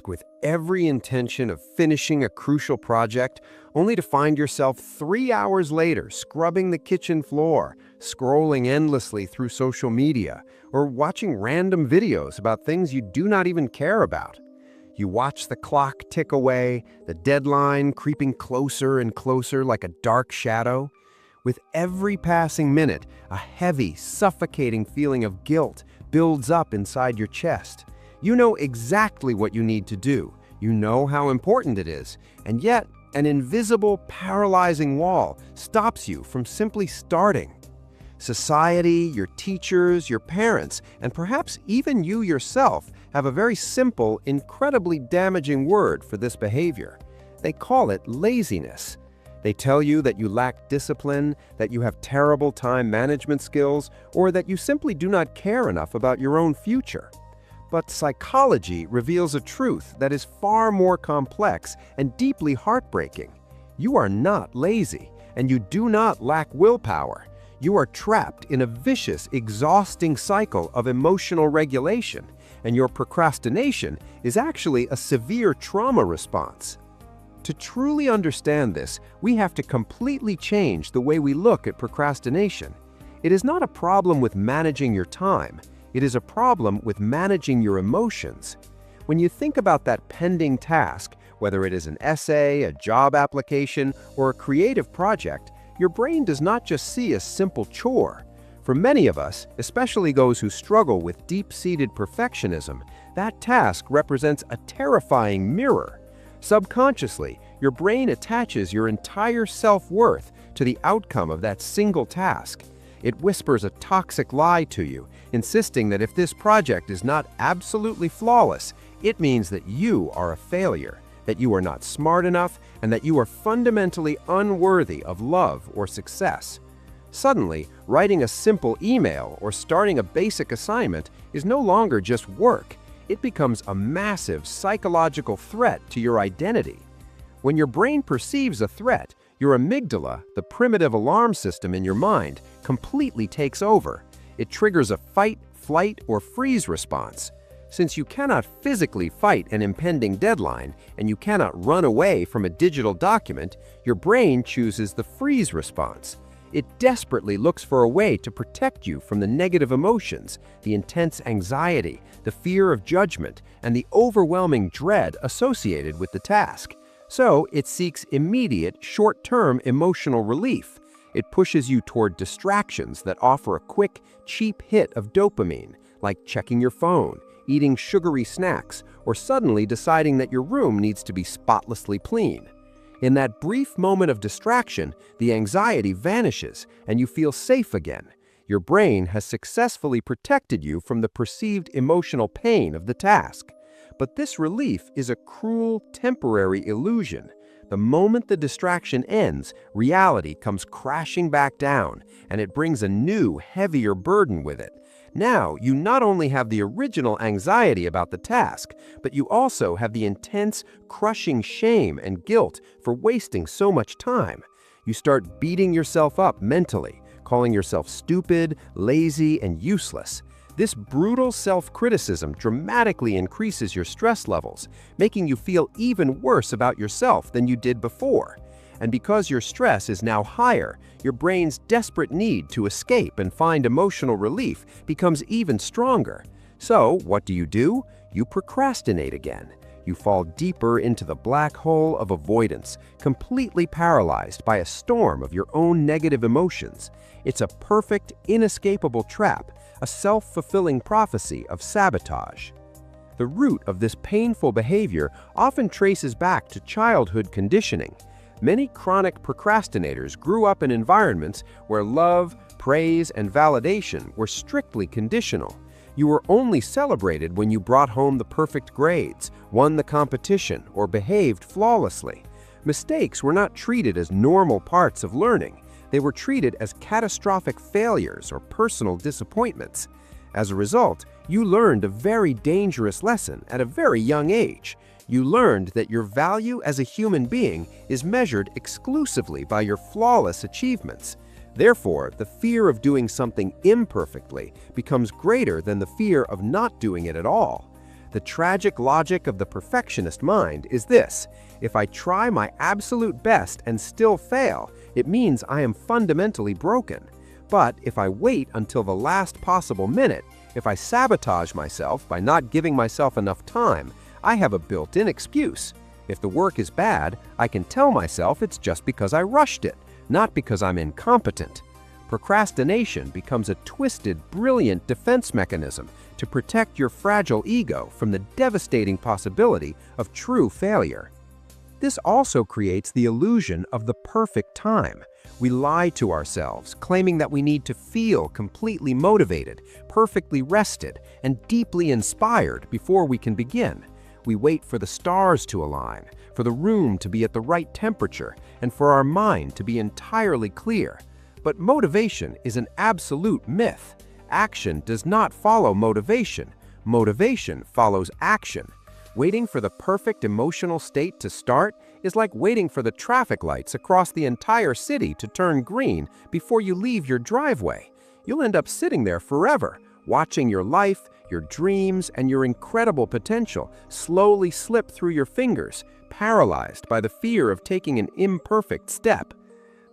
With every intention of finishing a crucial project, only to find yourself 3 hours later scrubbing the kitchen floor, scrolling endlessly through social media, or watching random videos about things you do not even care about. You watch the clock tick away, the deadline creeping closer and closer like a dark shadow. With every passing minute, a heavy, suffocating feeling of guilt builds up inside your chest. You know exactly what you need to do. You know how important it is. And yet, an invisible, paralyzing wall stops you from simply starting. Society, your teachers, your parents, and perhaps even you yourself have a very simple, incredibly damaging word for this behavior. They call it laziness. They tell you that you lack discipline, that you have terrible time management skills, or that you simply do not care enough about your own future. But psychology reveals a truth that is far more complex and deeply heartbreaking. You are not lazy, and you do not lack willpower. You are trapped in a vicious, exhausting cycle of emotional regulation, and your procrastination is actually a severe trauma response. To truly understand this, we have to completely change the way we look at procrastination. It is not a problem with managing your time. It is a problem with managing your emotions. When you think about that pending task, whether it is an essay, a job application, or a creative project, your brain does not just see a simple chore. For many of us, especially those who struggle with deep-seated perfectionism, that task represents a terrifying mirror. Subconsciously, your brain attaches your entire self-worth to the outcome of that single task. It whispers a toxic lie to you, insisting that if this project is not absolutely flawless, it means that you are a failure, that you are not smart enough, and that you are fundamentally unworthy of love or success. Suddenly, writing a simple email or starting a basic assignment is no longer just work. It becomes a massive psychological threat to your identity. When your brain perceives a threat, your amygdala, the primitive alarm system in your mind, completely takes over. It triggers a fight, flight, or freeze response. Since you cannot physically fight an impending deadline and you cannot run away from a digital document, your brain chooses the freeze response. It desperately looks for a way to protect you from the negative emotions, the intense anxiety, the fear of judgment, and the overwhelming dread associated with the task. So it seeks immediate, short-term emotional relief. It pushes you toward distractions that offer a quick, cheap hit of dopamine, like checking your phone, eating sugary snacks, or suddenly deciding that your room needs to be spotlessly clean. In that brief moment of distraction, the anxiety vanishes and you feel safe again. Your brain has successfully protected you from the perceived emotional pain of the task. But this relief is a cruel, temporary illusion. The moment the distraction ends, reality comes crashing back down, and it brings a new, heavier burden with it. Now, you not only have the original anxiety about the task, but you also have the intense, crushing shame and guilt for wasting so much time. You start beating yourself up mentally, calling yourself stupid, lazy, and useless. This brutal self-criticism dramatically increases your stress levels, making you feel even worse about yourself than you did before. And because your stress is now higher, your brain's desperate need to escape and find emotional relief becomes even stronger. So, what do? You procrastinate again. You fall deeper into the black hole of avoidance, completely paralyzed by a storm of your own negative emotions. It's a perfect, inescapable trap, a self-fulfilling prophecy of sabotage. The root of this painful behavior often traces back to childhood conditioning. Many chronic procrastinators grew up in environments where love, praise, and validation were strictly conditional. You were only celebrated when you brought home the perfect grades, won the competition, or behaved flawlessly. Mistakes were not treated as normal parts of learning. They were treated as catastrophic failures or personal disappointments. As a result, you learned a very dangerous lesson at a very young age. You learned that your value as a human being is measured exclusively by your flawless achievements. Therefore, the fear of doing something imperfectly becomes greater than the fear of not doing it at all. The tragic logic of the perfectionist mind is this: if I try my absolute best and still fail, it means I am fundamentally broken. But if I wait until the last possible minute, if I sabotage myself by not giving myself enough time, I have a built-in excuse. If the work is bad, I can tell myself it's just because I rushed it, not because I'm incompetent. Procrastination becomes a twisted, brilliant defense mechanism to protect your fragile ego from the devastating possibility of true failure. This also creates the illusion of the perfect time. We lie to ourselves, claiming that we need to feel completely motivated, perfectly rested, and deeply inspired before we can begin. We wait for the stars to align, for the room to be at the right temperature, and for our mind to be entirely clear. But motivation is an absolute myth. Action does not follow motivation. Motivation follows action. Waiting for the perfect emotional state to start is like waiting for the traffic lights across the entire city to turn green before you leave your driveway. You'll end up sitting there forever, watching your life, your dreams, and your incredible potential slowly slip through your fingers, paralyzed by the fear of taking an imperfect step.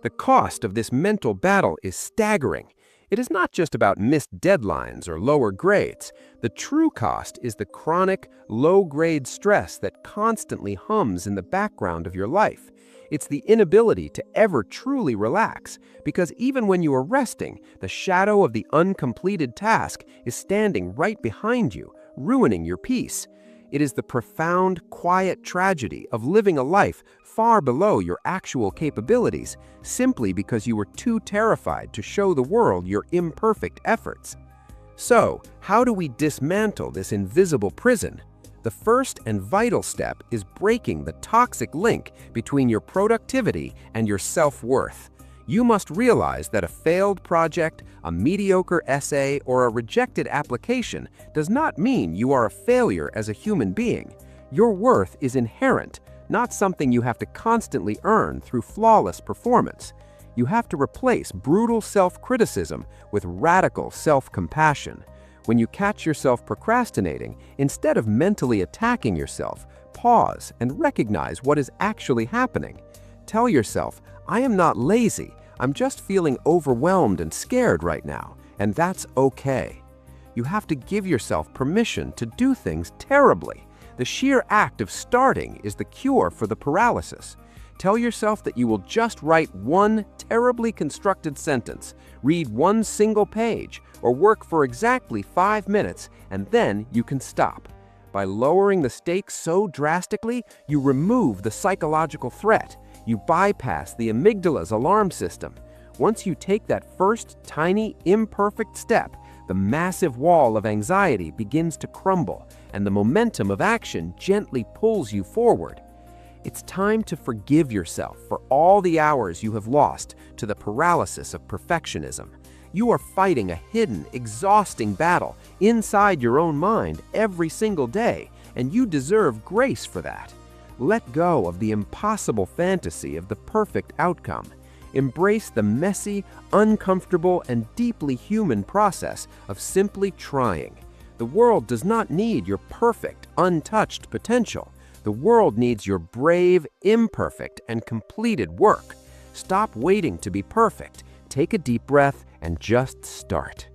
The cost of this mental battle is staggering. It is not just about missed deadlines or lower grades. The true cost is the chronic, low-grade stress that constantly hums in the background of your life. It's the inability to ever truly relax, because even when you are resting, the shadow of the uncompleted task is standing right behind you, ruining your peace. It is the profound, quiet tragedy of living a life far below your actual capabilities, simply because you were too terrified to show the world your imperfect efforts. So, how do we dismantle this invisible prison? The first and vital step is breaking the toxic link between your productivity and your self-worth. You must realize that a failed project, a mediocre essay, or a rejected application does not mean you are a failure as a human being. Your worth is inherent, not something you have to constantly earn through flawless performance. You have to replace brutal self-criticism with radical self-compassion. When you catch yourself procrastinating, instead of mentally attacking yourself, pause and recognize what is actually happening. Tell yourself, I am not lazy, I'm just feeling overwhelmed and scared right now, and that's okay. You have to give yourself permission to do things terribly. The sheer act of starting is the cure for the paralysis. Tell yourself that you will just write one terribly constructed sentence, read one single page, or work for exactly 5 minutes, and then you can stop. By lowering the stakes so drastically, you remove the psychological threat. You bypass the amygdala's alarm system. Once you take that first tiny, imperfect step, the massive wall of anxiety begins to crumble, and the momentum of action gently pulls you forward. It's time to forgive yourself for all the hours you have lost to the paralysis of perfectionism. You are fighting a hidden, exhausting battle inside your own mind every single day, and you deserve grace for that. Let go of the impossible fantasy of the perfect outcome. Embrace the messy, uncomfortable, and deeply human process of simply trying. The world does not need your perfect, untouched potential. The world needs your brave, imperfect, and completed work. Stop waiting to be perfect. Take a deep breath and just start.